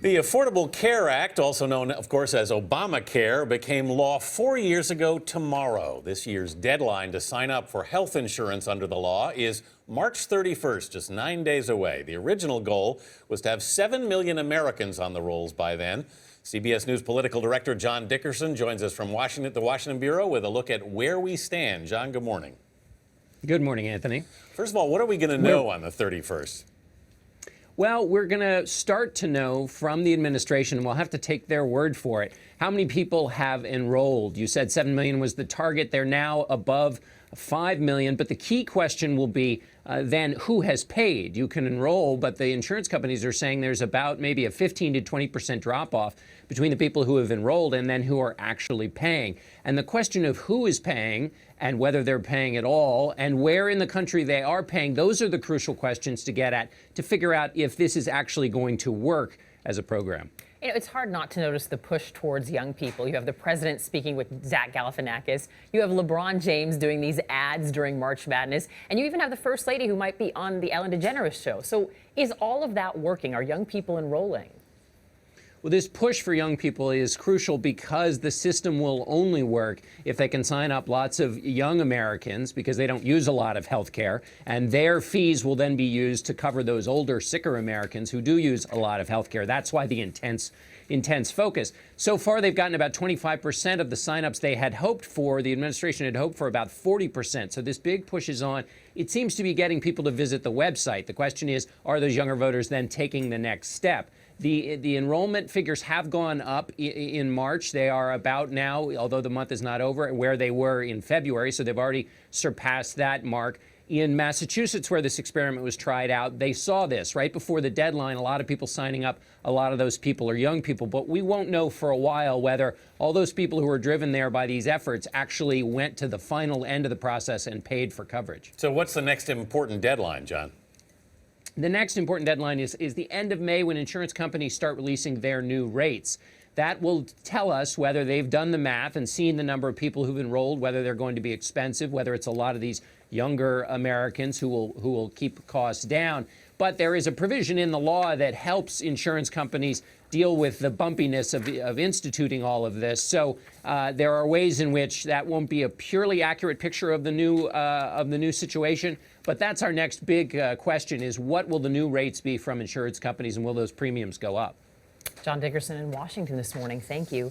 The Affordable Care Act, also known, of course, as Obamacare, became law 4 years ago tomorrow. This year's deadline to sign up for health insurance under the law is March 31st, just 9 days away. The original goal was to have 7 million Americans on the rolls by then. CBS News political director John Dickerson joins us from Washington, the Washington Bureau, with a look at where we stand. John, good morning. Good morning, Anthony. First of all, what are we going to know on the 31st? Well, we're going to start to know from the administration, and we'll have to take their word for it, how many people have enrolled. You said 7 million was the target. They're now above 5 million. But the key question will be then who has paid. You can enroll, but the insurance companies are saying there's about maybe a 15 to 20% drop off between the people who have enrolled and then who are actually paying. And the question of who is paying and whether they're paying at all and where in the country they are paying, those are the crucial questions to get at to figure out if this is actually going to work as a program. You know, it's hard not to notice the push towards young people. You have the president speaking with Zach Galifianakis. You have LeBron James doing these ads during March Madness. And you even have the First Lady who might be on the Ellen DeGeneres show. So is all of that working? Are young people enrolling? Well, this push for young people is crucial because the system will only work if they can sign up lots of young Americans because they don't use a lot of health care, and their fees will then be used to cover those older, sicker Americans who do use a lot of health care. That's why the intense focus. So far, they've gotten about 25% of the signups they had hoped for. The administration had hoped for about 40%. So this big push is on. It seems to be getting people to visit the website. The question is, are those younger voters then taking the next step? The enrollment figures have gone up in March. They are about now, although the month is not over, where they were in February. So they've already surpassed that mark. In Massachusetts, where this experiment was tried out, they saw this right before the deadline. A lot of people signing up. A lot of those people are young people. But we won't know for a while whether all those people who were driven there by these efforts actually went to the final end of the process and paid for coverage. So what's the next important deadline, John? The next important deadline is the end of May, when insurance companies start releasing their new rates. That will tell us whether they've done the math and seen the number of people who've enrolled, whether they're going to be expensive, whether it's a lot of these younger Americans who will keep costs down. But there is a provision in the law that helps insurance companies deal with the bumpiness of instituting all of this. So there are ways in which that won't be a purely accurate picture of the new situation. But that's our next big question: is what will the new rates be from insurance companies, and will those premiums go up? John Dickerson in Washington this morning. Thank you.